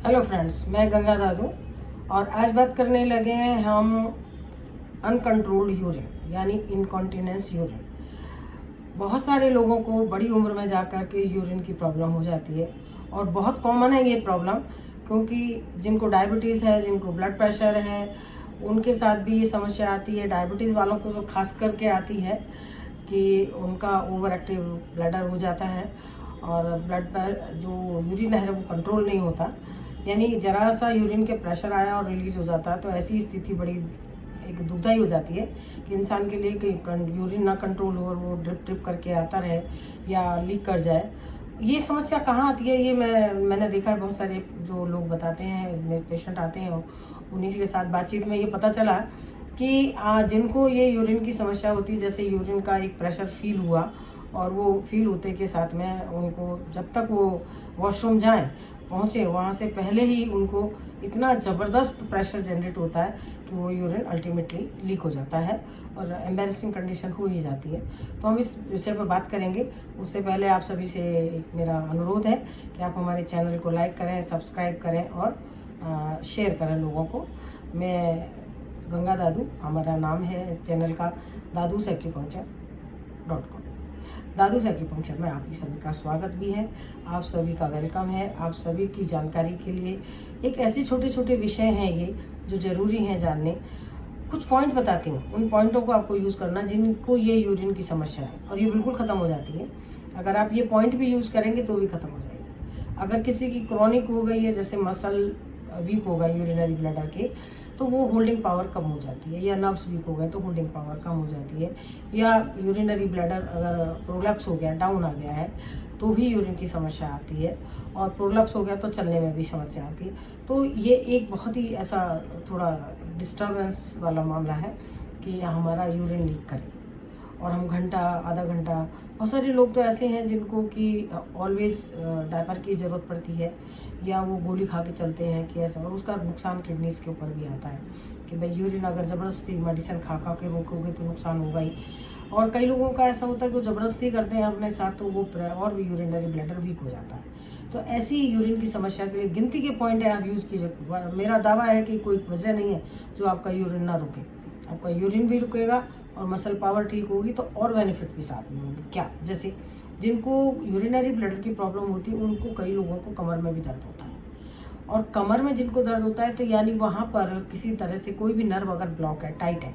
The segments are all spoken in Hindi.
हेलो फ्रेंड्स, मैं गंगा दादू और आज बात करने लगे हैं हम अनकंट्रोल्ड यूरिन यानी इनकॉन्टिनेंस यूरिन। बहुत सारे लोगों को बड़ी उम्र में जाकर के यूरिन की प्रॉब्लम हो जाती है और बहुत कॉमन है ये प्रॉब्लम, क्योंकि जिनको डायबिटीज़ है, जिनको ब्लड प्रेशर है, उनके साथ भी ये समस्या आती है। डायबिटीज़ वालों को तो खास करके आती है कि उनका ओवर एक्टिव ब्लैडर हो जाता है और ब्लड पर जो यूरिन है वो कंट्रोल नहीं होता, यानी जरा सा यूरिन के प्रेशर आया और रिलीज हो जाता है। तो ऐसी स्थिति बड़ी एक दुखदाई हो जाती है कि इंसान के लिए कि यूरिन ना कंट्रोल हो और वो ड्रिप ड्रिप करके आता रहे या लीक कर जाए। ये समस्या कहाँ आती है, ये मैंने देखा है। बहुत सारे जो लोग बताते हैं, मेरे पेशेंट आते हैं, उन्हीं के साथ बातचीत में ये पता चला कि जिनको ये यूरिन की समस्या होती है, जैसे यूरिन का एक प्रेशर फील हुआ और वो फील होते के साथ में उनको जब तक वो वॉशरूम जाएं पहुँचे, वहाँ से पहले ही उनको इतना ज़बरदस्त प्रेशर जनरेट होता है कि वो यूरिन अल्टीमेटली लीक हो जाता है और एम्बैरेसिंग कंडीशन हो ही जाती है। तो हम इस विषय पर बात करेंगे। उससे पहले आप सभी से एक मेरा अनुरोध है कि आप हमारे चैनल को लाइक करें, सब्सक्राइब करें और शेयर करें लोगों को। मैं गंगा दादू, हमारा नाम है चैनल का dadusecupuncture.com। दादू सेक्यूपंक्चर में आपकी सभी का स्वागत भी है, आप सभी का वेलकम है। आप सभी की जानकारी के लिए एक ऐसे छोटे छोटे विषय हैं ये जो ज़रूरी हैं जानने। कुछ पॉइंट बताती हूँ, उन पॉइंटों को आपको यूज़ करना जिनको ये यूरिन की समस्या है, और ये बिल्कुल ख़त्म हो जाती है। अगर आप ये पॉइंट भी यूज़ करेंगे तो भी ख़त्म हो जाएगी। अगर किसी की क्रॉनिक हो गई है, जैसे मसल वीक हो गए यूरिनरी ब्लैडर के, तो वो होल्डिंग पावर कम हो जाती है, या नर्व्स वीक हो गए तो होल्डिंग पावर कम हो जाती है, या यूरिनरी ब्लैडर अगर प्रोलैप्स हो गया, डाउन आ गया है, तो भी यूरिन की समस्या आती है। और प्रोलैप्स हो गया तो चलने में भी समस्या आती है। तो ये एक बहुत ही ऐसा थोड़ा डिस्टर्बेंस वाला मामला है कि हमारा यूरिन लीक करे और हम घंटा आधा घंटा, बहुत सारे लोग तो ऐसे हैं जिनको कि ऑलवेज डायपर की ज़रूरत पड़ती है, या वो गोली खा के चलते हैं कि ऐसा, और उसका नुकसान किडनीज के ऊपर भी आता है कि भाई यूरिन अगर ज़बरदस्ती मेडिसिन खा खा के रोकोगे तो नुकसान होगा ही। और कई लोगों का ऐसा होता है कि वो ज़बरदस्ती करते हैं अपने साथ, तो वो और भी यूरिनरी ब्लैडर वीक हो जाता है। तो ऐसी यूरिन की समस्या के लिए गिनती के पॉइंट है, आप यूज़ कीजिए। मेरा दावा है कि कोई वजह नहीं है जो आपका यूरिन ना रुके। आपका यूरिन भी रुकेगा और मसल पावर ठीक होगी, तो और बेनिफिट भी साथ में होंगे। क्या, जैसे जिनको यूरिनरी ब्लैडर की प्रॉब्लम होती है उनको, कई लोगों को कमर में भी दर्द होता है, और कमर में जिनको दर्द होता है तो यानी वहाँ पर किसी तरह से कोई भी नर्व अगर ब्लॉक है, टाइट है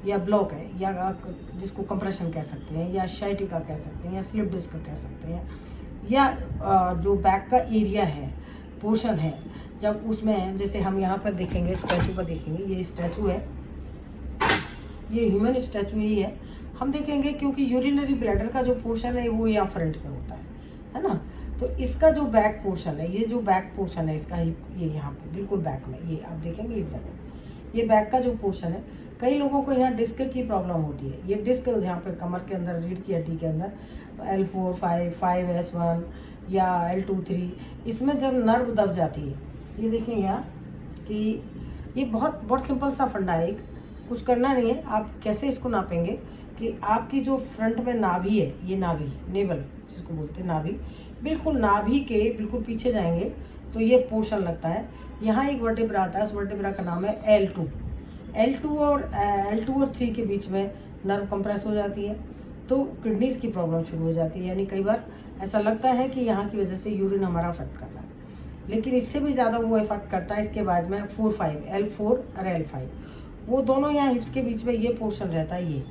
या ब्लॉक है, या जिसको कंप्रेशन कह सकते हैं, या शाइटिका कह सकते हैं, या स्लिप डिस्क कह सकते हैं, या जो बैक का एरिया है, पोर्शन है, जब उसमें, जैसे हम यहाँ पर देखेंगे, स्टैचू पर देखेंगे, ये स्टैचू है, ये ह्यूमन स्टैचू ही है। हम देखेंगे क्योंकि यूरिनरी ब्लैडर का जो पोर्शन है वो यहाँ फ्रंट में होता है ना। तो इसका जो बैक पोर्शन है, ये जो बैक पोर्शन है इसका, ये यहाँ पे बिल्कुल बैक में, ये आप देखेंगे इस जगह, ये बैक का जो पोर्शन है, कई लोगों को यहाँ डिस्क की प्रॉब्लम होती है। ये डिस्क यहाँ पे कमर के अंदर, रीढ़ की हड्डी के अंदर L4, 5S1 या L2, 3, इसमें जब नर्व दब जाती है, ये देखेंगे आप कि ये बहुत बहुत सिंपल सा फंडा है, कुछ करना नहीं है। आप कैसे इसको नापेंगे कि आपकी जो फ्रंट में नाभि है, ये नाभि, नेवल जिसको बोलते हैं नाभि, बिल्कुल नाभि के बिल्कुल पीछे जाएंगे तो ये पोर्शन लगता है। यहाँ एक वर्टेब्रा आता है, उस वर्टेब्रा का नाम है L2 और 3 के बीच में नर्व कंप्रेस हो जाती है, तो किडनीज की प्रॉब्लम शुरू हो जाती है। यानी कई बार ऐसा लगता है कि यहाँ की वजह से यूरिन हमारा अफेक्ट कर रहा है, लेकिन इससे भी ज़्यादा वो इफेक्ट करता है इसके बाद में 4-5, L4 और L5, वो दोनों यहाँ हिप्स के बीच में ये पोर्शन रहता है। ये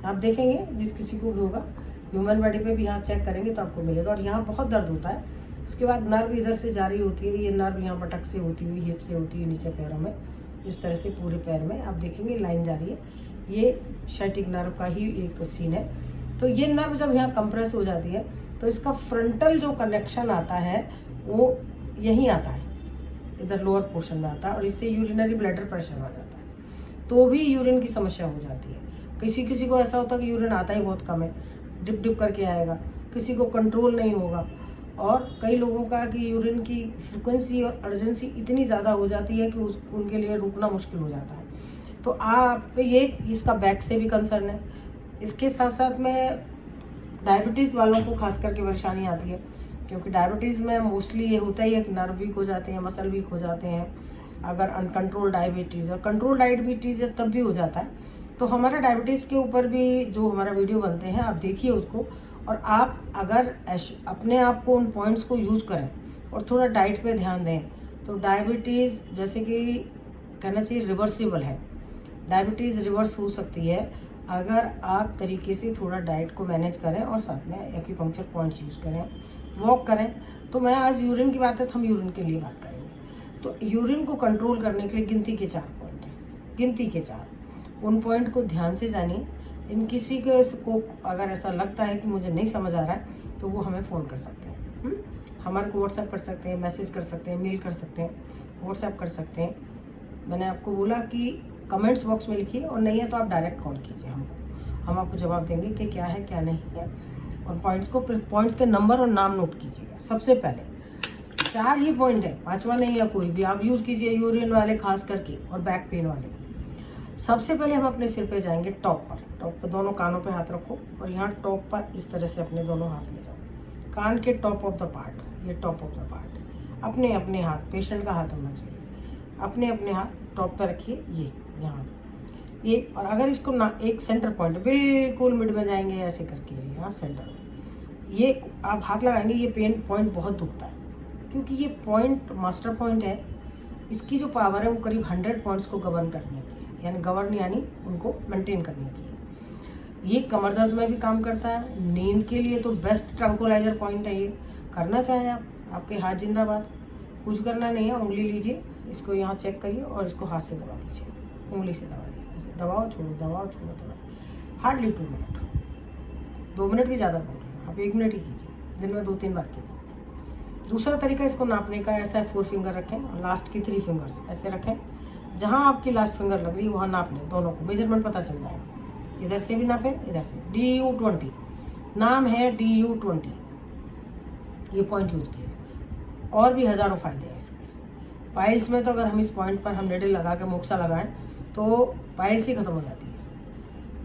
आप देखेंगे, जिस किसी को भी होगा, ह्यूमन बॉडी पे भी यहाँ चेक करेंगे तो आपको मिलेगा, और यहाँ बहुत दर्द होता है। उसके बाद नर्व इधर से जारी होती है, ये नर्व यहाँ बटक से होती हुई, हिप से होती है नीचे पैरों में, इस तरह से पूरे पैर में आप देखेंगे लाइन जा रही है। ये शाइटिक नर्व का ही एक सीन है। तो ये नर्व जब यहाँ कंप्रेस हो जाती है तो इसका फ्रंटल जो कनेक्शन आता है वो यहीं आता है, इधर लोअर पोर्शन में आता है, और इससे यूरिनरी ब्लैडर प्रेशर आ जाता है, तो भी यूरिन की समस्या हो जाती है। किसी किसी को ऐसा होता है कि यूरिन आता ही बहुत कम है, डिप डिप करके आएगा, किसी को कंट्रोल नहीं होगा, और कई लोगों का कि यूरिन की फ्रिक्वेंसी और अर्जेंसी इतनी ज़्यादा हो जाती है कि उनके लिए रुकना मुश्किल हो जाता है। तो आप ये, इसका बैक से भी कंसर्न है। इसके साथ साथ में डायबिटीज़ वालों को खास करके परेशानी आती है क्योंकि डायबिटीज़ में मोस्टली ये होता ही है कि नर्व वीक हो जाते हैं, मसल वीक हो जाते हैं। अगर अनकंट्रोल डायबिटीज़ और कंट्रोल डायबिटीज़ तब भी हो जाता है। तो हमारा डायबिटीज़ के ऊपर भी जो हमारा वीडियो बनते हैं आप देखिए उसको, और आप अगर अपने आप को उन पॉइंट्स को यूज़ करें और थोड़ा डाइट पे ध्यान दें तो डायबिटीज़ जैसे कि कहना चाहिए रिवर्सिबल है। डायबिटीज़ रिवर्स हो सकती है अगर आप तरीके से थोड़ा डाइट को मैनेज करें और साथ में एक्यूपंक्चर पॉइंट्स यूज़ करें, वॉक करें। तो मैं आज यूरिन की बात है तो हम यूरिन के लिए बात करेंगे। तो यूरिन को कंट्रोल करने के लिए गिनती के 4 पॉइंट हैं, गिनती के 4। उन पॉइंट को ध्यान से जानिए। इन किसी को अगर ऐसा लगता है कि मुझे नहीं समझ आ रहा है तो वो हमें फ़ोन कर सकते हैं, हमारे को व्हाट्सएप कर सकते हैं, मैसेज कर सकते हैं, मेल कर सकते हैं, व्हाट्सएप कर सकते हैं। मैंने आपको बोला कि कमेंट्स बॉक्स में लिखिए, और नहीं है तो आप डायरेक्ट कॉल कीजिए हमको, हम आपको जवाब देंगे कि क्या है क्या नहीं है। और पॉइंट्स के नंबर और नाम नोट कीजिएगा। सबसे पहले 4 ही पॉइंट है, 5वां नहीं है कोई भी, आप यूज़ कीजिए यूरिन वाले खास करके और बैक पेन वाले। सबसे पहले हम अपने सिर पे जाएंगे टॉप पर दोनों कानों पे हाथ रखो और यहाँ टॉप पर इस तरह से अपने दोनों हाथ ले जाओ, कान के टॉप ऑफ द पार्ट, ये टॉप ऑफ द पार्ट। अपने अपने हाथ, पेशेंट का हाथ होना चाहिए, अपने अपने हाथ टॉप पर रखिए, ये यहाँ ये। और अगर इसको ना एक सेंटर पॉइंट बिल्कुल मिड में जाएंगे ऐसे करके, यहाँ सेंटर में ये आप हाथ लगाएंगे, ये पेन पॉइंट बहुत दुखता है क्योंकि ये पॉइंट मास्टर पॉइंट है। इसकी जो पावर है वो करीब 100 पॉइंट्स को गवर्न करने की, यानी गवर्न यानी उनको मेंटेन करने की। ये कमर दर्द में भी काम करता है, नींद के लिए तो बेस्ट ट्रंकोलाइजर पॉइंट है ये। करना क्या है, आपके हाथ जिंदाबाद, कुछ करना नहीं है, उंगली लीजिए, इसको यहाँ चेक करिए और इसको हाथ से दबा दीजिए, उंगली से दबा दीजिए, ऐसे दबाओ छोड़ो दबाओ छोड़ो दबाओ। हार्डली 2 मिनट, 2 मिनट भी ज़्यादा बोल रहे हैं, आप 1 मिनट ही कीजिए, दिन में 2-3 बार कीजिए। दूसरा तरीका इसको नापने का, ऐसा 4 फिंगर रखें और लास्ट की 3 फिंगर्स ऐसे रखें, जहाँ आपकी लास्ट फिंगर लग रही है वहाँ नाप लें, दोनों को मेजरमेंट पता चल जाएगा। इधर से भी नापे, इधर से। DU20 नाम है, DU20 ये पॉइंट यूज किए। और भी हज़ारों फायदे हैं इसके। पाइल्स में तो अगर हम इस पॉइंट पर हम नेडल लगा के मोक्सा लगाएं तो पाइल्स ही खत्म हो जाती है।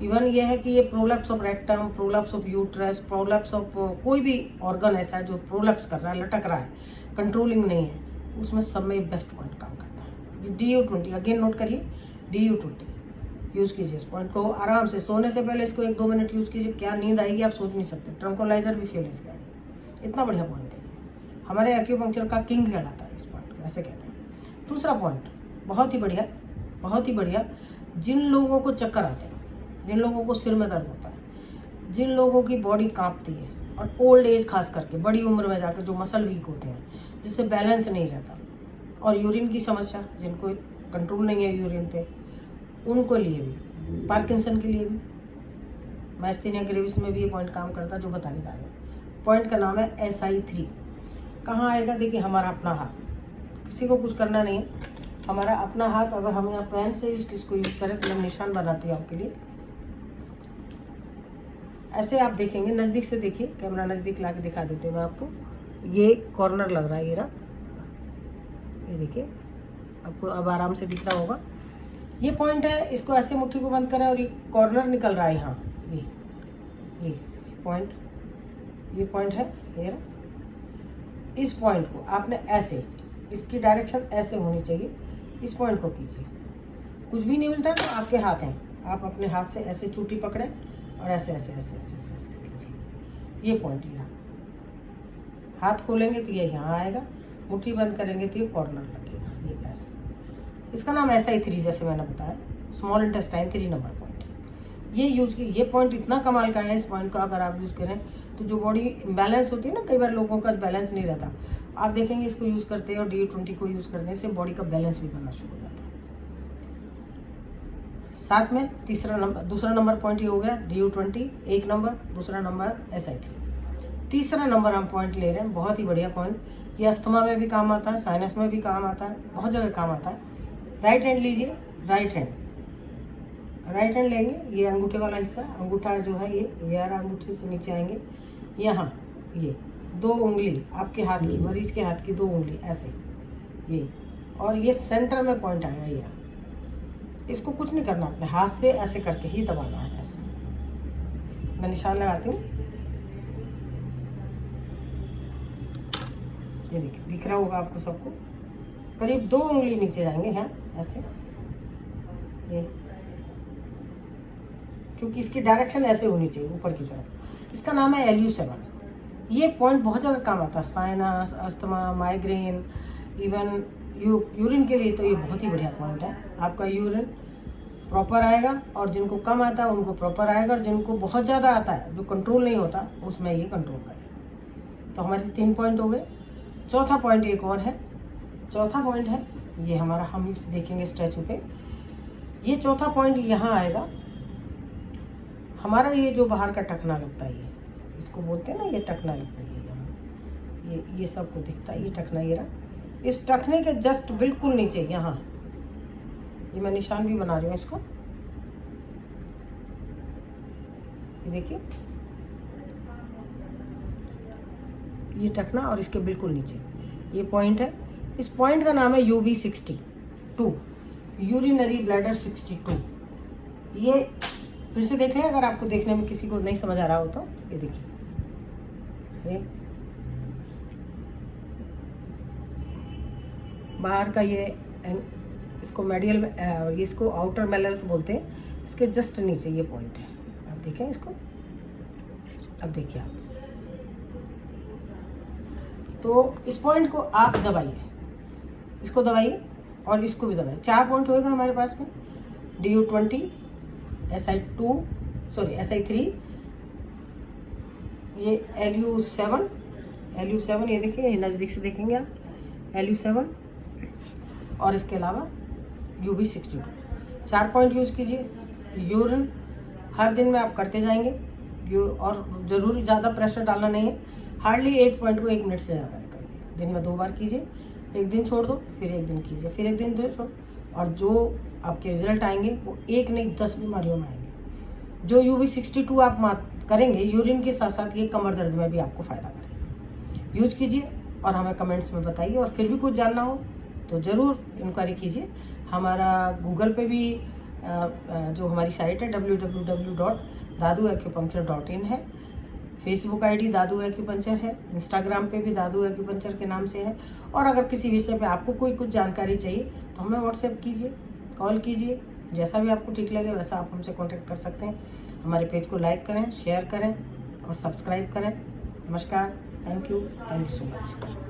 इवन ये है कि ये prolapse of rectum, prolapse of uterus, prolapse of कोई भी ऑर्गन ऐसा है जो प्रोलैप्स कर रहा है, लटक रहा है, कंट्रोलिंग नहीं है, उसमें सब में बेस्ट पॉइंट काम करता है। ये DU20 अगेन नोट करिए, DU20 यूज़ कीजिए। इस पॉइंट को आराम से सोने से पहले इसको 1-2 मिनट यूज़ कीजिए, क्या नींद आएगी आप सोच नहीं सकते। ट्रंकोलाइजर भी फेल इसका, इतना बढ़िया पॉइंट है। हमारे एक्यूपंक्चर का किंग कहलाता है इस पॉइंट को, ऐसे कहते हैं। दूसरा पॉइंट बहुत ही बढ़िया, बहुत ही बढ़िया। जिन लोगों को चक्कर आते हैं, जिन लोगों को सिर में दर्द होता है, जिन लोगों की बॉडी कांपती है, और ओल्ड एज खास करके बड़ी उम्र में जाकर जो मसल वीक होते हैं, जिससे बैलेंस नहीं रहता, और यूरिन की समस्या, जिनको कंट्रोल नहीं है यूरिन पे, उनको लिए भी, पार्किंसन के लिए भी, माइस्थेनिया ग्रेविस में भी ये पॉइंट काम करता है जो बताने जा रहे हैं। पॉइंट का नाम है SI3। कहाँ आएगा, देखिए हमारा अपना हाथ, किसी को कुछ करना नहीं है, हमारा अपना हाथ। अगर हम यहाँ पेन से इसको यूज़ करें तो मैं निशान बनाती हूँ आपके लिए। ऐसे आप देखेंगे, नज़दीक से देखिए, कैमरा नज़दीक ला के दिखा देती हूँ मैं आपको। ये कॉर्नर लग रहा है, ये रहा, ये देखिए आपको अब आराम से दिख रहा होगा। ये पॉइंट है, इसको ऐसे मुट्ठी को बंद करें और ये कॉर्नर निकल रहा है यहाँ, ये पॉइंट, ये पॉइंट है, ये रहा। इस पॉइंट को आपने ऐसे, इसकी डायरेक्शन ऐसे होनी चाहिए, इस पॉइंट को कीजिए। कुछ भी नहीं मिलता तो आपके हाथ हैं, आप अपने हाथ से ऐसे चूटी पकड़ें और ऐसे ऐसे ऐसे ऐसे ऐसे ऐसे कीजिए। ये पॉइंट यहाँ, हाथ खोलेंगे तो ये यहाँ आएगा, मुट्ठी बंद करेंगे तो ये कॉर्नर लगेगा, ये ऐसे। इसका नाम SI3 जैसे मैंने बताया, स्मॉल इंटेस्टाइन 3 नंबर पॉइंट है। ये यूज की, ये पॉइंट इतना कमाल का है, इस पॉइंट को अगर आप यूज़ करें तो जो बॉडी इम्बैलेंस होती है ना, कई बार लोगों का बैलेंस नहीं रहता, आप देखेंगे इसको यूज़ करते हैं और DU20 को यूज़ करने से बॉडी का बैलेंस भी बनना शुरू हो जाता है। साथ में दूसरा नंबर पॉइंट ये हो गया DU20 1 नंबर, दूसरा नंबर SI3। तीसरा नंबर हम पॉइंट ले रहे हैं, बहुत ही बढ़िया पॉइंट। ये अस्थमा में भी काम आता है, साइनस में भी काम आता है, बहुत जगह काम आता है। राइट हैंड लीजिए, राइट हैंड लेंगे, ये अंगूठे वाला हिस्सा, अंगूठा जो है ये यार अंगूठे से नीचे आएंगे, यहाँ ये 2 उंगली आपके हाथ की, मरीज के हाथ की 2 उंगली ऐसे, ये, और ये सेंटर में पॉइंट आएगा ये। इसको कुछ नहीं करना, अपने हाथ से ऐसे करके ही दबाना है, ऐसे। मैं निशान लगाती हूँ, ये देखिए, दिख रहा होगा आपको सबको, करीब 2 उंगली नीचे जाएंगे हैं ऐसे, ये क्योंकि इसकी डायरेक्शन ऐसे होनी चाहिए ऊपर की तरफ। इसका नाम है LU7। ये पॉइंट बहुत जगह काम आता है, sinus, asthma, migraine, even urine के लिए तो ये बहुत ही बढ़िया पॉइंट है। आपका यूरिन प्रॉपर आएगा, और जिनको कम आता है उनको प्रॉपर आएगा, और जिनको बहुत ज़्यादा आता है जो कंट्रोल नहीं होता उसमें ये कंट्रोल करेगा। तो हमारे 3 पॉइंट हो गए। चौथा पॉइंट एक और है, चौथा पॉइंट है ये हमारा, हम इस देखेंगे स्टैचू पे। ये चौथा पॉइंट यहाँ आएगा हमारा, ये जो बाहर का टखना लगता है, ये इसको बोलते हैं ना, ये टखना लगता है, ये यहाँ ये सबको दिखता है, ये टखना ये रहा। इस टखने के जस्ट बिल्कुल नीचे यहाँ, ये मैं निशान भी बना रही हूँ इसको, ये देखिए, ये टखना और इसके बिल्कुल नीचे ये पॉइंट है। इस पॉइंट का नाम है UB62, यूरिनरी ब्लैडर 62। ये फिर से देख लें अगर आपको देखने में किसी को नहीं समझ आ रहा हो तो। ये देखिए, ये बाहर का ये इसको मेडियल में, इसको आउटर मेलर्स बोलते हैं, इसके जस्ट नीचे ये पॉइंट है। आप देखें इसको, अब देखिए आप, तो इस पॉइंट को आप दबाइए, इसको दबाइए और इसको भी दबाइए। 4 पॉइंट होएगा हमारे पास में, DU20, SI3, ये LU7, ये देखिए, ये नज़दीक से देखेंगे आप, LU7, और इसके अलावा UB62। 4 पॉइंट यूज़ कीजिए। यूरिन हर दिन में आप करते जाएंगे, और ज़रूरी ज़्यादा प्रेशर डालना नहीं है, हार्डली 1 पॉइंट को 1 मिनट से ज़्यादा नहीं करिए। दिन में 2 बार कीजिए, एक दिन छोड़ दो, फिर एक दिन कीजिए, फिर एक दिन दो छोड़, और जो आपके रिजल्ट आएंगे वो 1 नहीं 10 बीमारियों में आएंगे। जो UB62 आप करेंगे यूरिन के साथ साथ, ये कमर दर्द में भी आपको फ़ायदा करेगा। यूज कीजिए और हमें कमेंट्स में बताइए, और फिर भी कुछ जानना हो तो ज़रूर इंक्वायरी कीजिए। हमारा गूगल पे भी जो हमारी साइट है www.daduacupuncture.in है, फेसबुक ID दादू एक्यूपंचर है, इंस्टाग्राम पे भी दादू एक्यूपंचर के नाम से है। और अगर किसी विषय पे आपको कुछ जानकारी चाहिए तो हमें व्हाट्सएप कीजिए, कॉल कीजिए, जैसा भी आपको ठीक लगे वैसा आप हमसे कांटेक्ट कर सकते हैं। हमारे पेज को लाइक करें, शेयर करें और सब्सक्राइब करें। नमस्कार, थैंक यू सो मच।